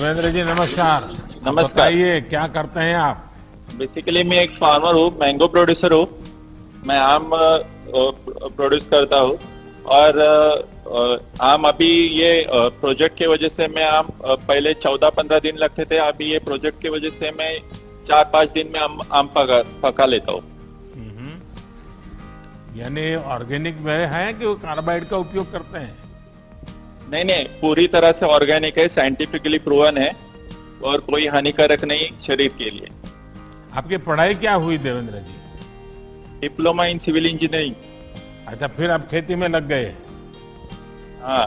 देवेंद्र जी नमस्कार। नमस्कार। बताइए क्या करते हैं आप? बेसिकली मैं एक फार्मर हूँ, मैंगो प्रोड्यूसर हूँ। मैं आम प्रोड्यूस करता हूँ और आम अभी ये प्रोजेक्ट की वजह से मैं आम पहले 14-15 दिन लगते थे, अभी ये प्रोजेक्ट की वजह से मैं 4-5 दिन में आम पका लेता हूँ। यानी ऑर्गेनिक वे है कि वो कार्बाइड का उपयोग करते हैं? नहीं नहीं, पूरी तरह से ऑर्गेनिक है, साइंटिफिकली प्रूवन है और कोई हानिकारक नहीं शरीर के लिए। आपकी पढ़ाई क्या हुई Devendra ji? Diploma in civil engineering. अच्छा, फिर आप खेती में लग गए? हाँ,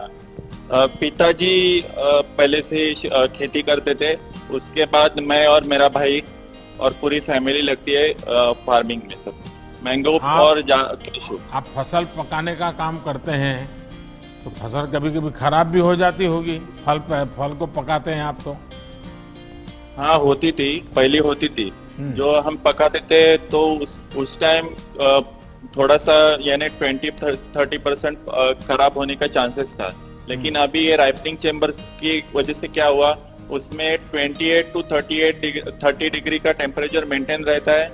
पिताजी पहले से ही खेती करते थे, उसके बाद मैं और मेरा भाई और पूरी फैमिली लगती है फार्मिंग में, सब मैंगो और केशू। आप फसल पकाने का काम करते हैं तो फसल कभी कभी खराब भी हो जाती होगी, फल को पकाते हैं आप तो? हाँ होती थी, पहले होती थी। जो हम पकाते थे तो उस टाइम थोड़ा सा यानी 20-30% खराब होने का चांसेस था, लेकिन अभी ये राइपनिंग चेम्बर्स की वजह से क्या हुआ, उसमें 28 to 30 डिग्री का टेम्परेचर मेंटेन रहता है,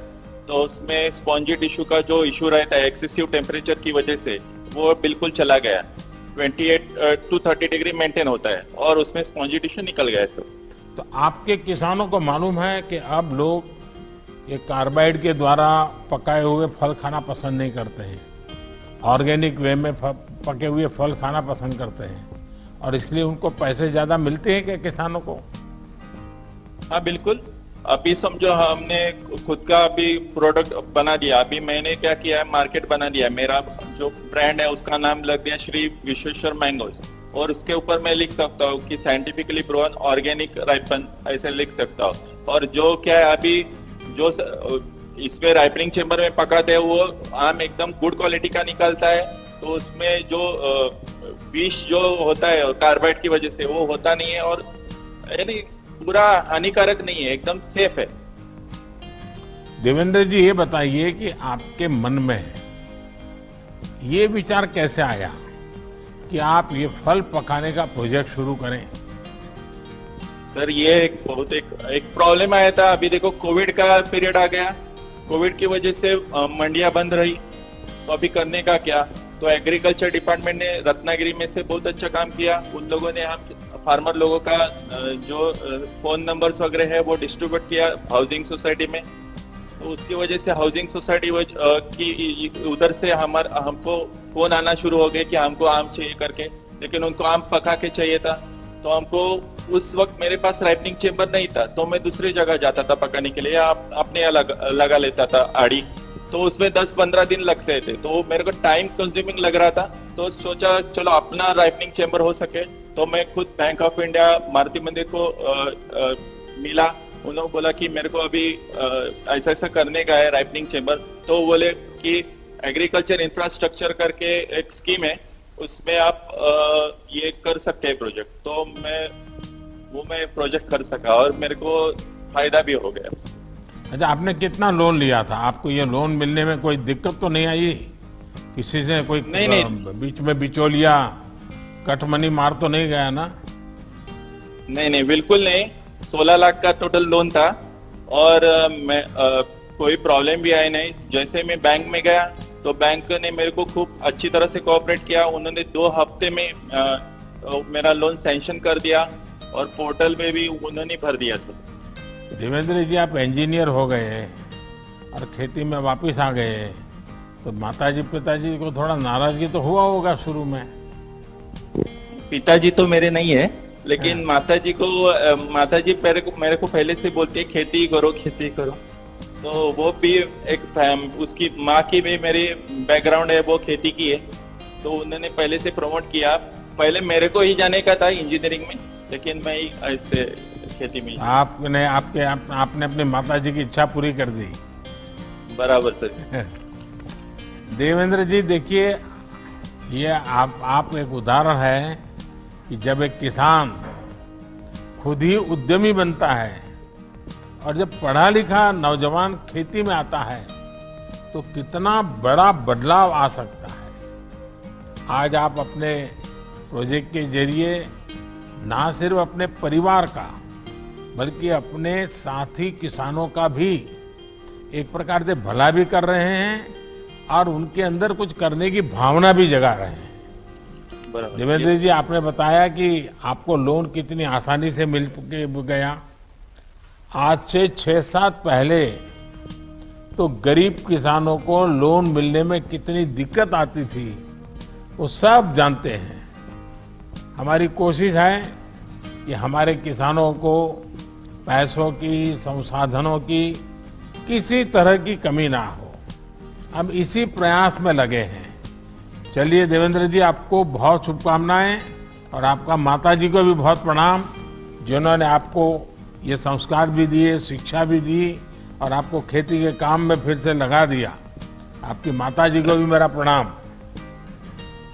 तो उसमें स्पॉन्जी टिश्यू का जो इशू रहता है एक्सेसिव टेम्परेचर की वजह से वो बिल्कुल चला गया। 28 to 30 डिग्री मेंटेन होता है और उसमें स्पॉन्जी टिश्यू निकल गया सब। तो आपके किसानों को मालूम है कि अब लोग ये कार्बाइड के द्वारा पकाए हुए फल खाना पसंद नहीं करते हैं, ऑर्गेनिक वे में पके हुए फल खाना पसंद करते हैं, और इसलिए उनको पैसे ज्यादा मिलते हैं क्या किसानों को? हाँ बिल्कुल। अभी समझो हमने खुद का अभी प्रोडक्ट बना दिया, अभी मैंने क्या किया है, मार्केट बना दिया है। मेरा जो ब्रांड है उसका नाम लग दिया श्री विश्वेश्वर मैंगोस, और उसके ऊपर मैं लिख सकता हूँ कि साइंटिफिकली प्रूवन ऑर्गेनिक राइपन, ऐसे लिख सकता हूँ। और जो क्या है अभी जो इसमें राइपनिंग चेम्बर में पकाते हैं वो आम एकदम गुड क्वालिटी का निकलता है, तो उसमें जो विष जो होता है कार्बाइड की वजह से वो होता नहीं है, और यानी पूरा हानिकारक नहीं है, एकदम सेफ है। देवेंद्र जी ये बताइए कि आपके मन में ये विचार कैसे आया कि आप ये फल पकाने का प्रोजेक्ट शुरू करें? सर ये एक प्रॉब्लम आया था। अभी देखो कोविड का पीरियड आ गया, कोविड की वजह से मंडियां बंद रही, तो अभी करने का क्या, तो एग्रीकल्चर डिपार्टमेंट ने रत्नागिरी में से बहुत अच्छा काम किया। उन लोगों ने हम फार्मर लोगों का जो फोन नंबर्स वगैरह है वो डिस्ट्रीब्यूट किया हाउसिंग सोसाइटी में, तो उसकी वजह से हाउसिंग सोसाइटी की उधर से हमको फोन आना शुरू हो गए कि हमको आम चाहिए करके, लेकिन उनको आम पका के चाहिए था। तो हमको उस वक्त मेरे पास राइपनिंग चेम्बर नहीं था, तो मैं दूसरी जगह जाता था पकाने के लिए, अपने लगा लेता था आड़ी, तो उसमें 10-15 दिन लगते थे, तो मेरे को टाइम कंज्यूमिंग लग रहा था। तो सोचा चलो अपना राइपनिंग चेम्बर हो सके, तो मैं खुद बैंक ऑफ इंडिया मारुति मंदिर को मिला। उन्होंने बोला कि मेरे को अभी ऐसा ऐसा करने का है राइपनिंग चेम्बर, तो बोले कि एग्रीकल्चर इंफ्रास्ट्रक्चर करके एक स्कीम है, उसमें आप ये कर सकते हैं प्रोजेक्ट। तो मैं प्रोजेक्ट कर सका और मेरे को फायदा भी हो गया उससे। अच्छा, आपने कितना लोन लिया था? आपको ये लोन मिलने में कोई दिक्कत तो नहीं आई? किसी से कोई नहीं। बीच में बिचौलिया कटमनी मार तो नहीं गया ना? नहीं बिल्कुल नहीं। 16 लाख का टोटल लोन था और मैं कोई प्रॉब्लम भी आई नहीं। जैसे मैं बैंक में गया तो बैंक ने मेरे को खूब अच्छी तरह से कोऑपरेट किया। उन्होंने 2 हफ्ते में मेरा लोन सैंक्शन कर दिया और पोर्टल में भी उन्होंने भर दिया सब। देवेंद्र जी आप इंजीनियर हो गए और खेती में वापस आ गए, तो माताजी पिताजी को थोड़ा नाराजगी तो हुआ होगा शुरू में? पिताजी तो मेरे नहीं है, लेकिन माताजी मेरे को पहले से बोलती है खेती करो। तो वो भी उसकी माँ की भी मेरी बैकग्राउंड है, वो खेती की है, तो उन्होंने पहले से प्रमोट किया। पहले मेरे को ही जाने का था इंजीनियरिंग में, लेकिन मैं ऐसे खेती में। आपने अपनी माताजी की इच्छा पूरी कर दी। बराबर सर। देवेंद्र जी देखिए, ये आप एक उदाहरण है कि जब एक किसान खुद ही उद्यमी बनता है और जब पढ़ा लिखा नौजवान खेती में आता है तो कितना बड़ा बदलाव आ सकता है। आज आप अपने प्रोजेक्ट के जरिए ना सिर्फ अपने परिवार का बल्कि अपने साथी किसानों का भी एक प्रकार से भला भी कर रहे हैं और उनके अंदर कुछ करने की भावना भी जगा रहे हैं। बराबर। देवेंद्र जी, आपने बताया कि आपको लोन कितनी आसानी से मिल गया। आज से 6-7 पहले तो गरीब किसानों को लोन मिलने में कितनी दिक्कत आती थी, वो सब जानते हैं। हमारी कोशिश है कि हमारे किसानों को पैसों की, संसाधनों की किसी तरह की कमी ना हो। हम इसी प्रयास में लगे हैं। चलिए देवेंद्र जी, आपको बहुत शुभकामनाएं और आपका माता जी को भी बहुत प्रणाम, जिन्होंने आपको ये संस्कार भी दिए, शिक्षा भी दी और आपको खेती के काम में फिर से लगा दिया। आपकी माता जी को भी मेरा प्रणाम।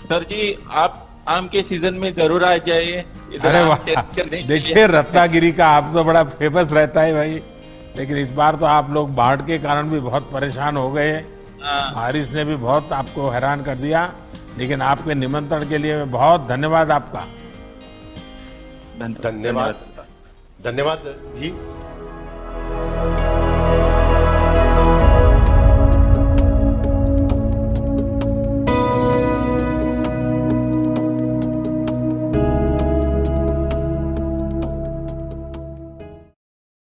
सर जी, आप आम के सीजन में जरूर आ जाइए इधर अरे आम वाह, टेस्ट करने के लिए। देखिए रत्नागिरी का आप तो बड़ा फेमस रहता है भाई, लेकिन इस बार तो आप लोग बाढ़ के कारण भी बहुत परेशान हो गए। हाँ, बारिश ने भी बहुत आपको हैरान कर दिया, लेकिन आपके निमंत्रण के लिए बहुत धन्यवाद आपका। धन्यवाद धन्यवाद जी।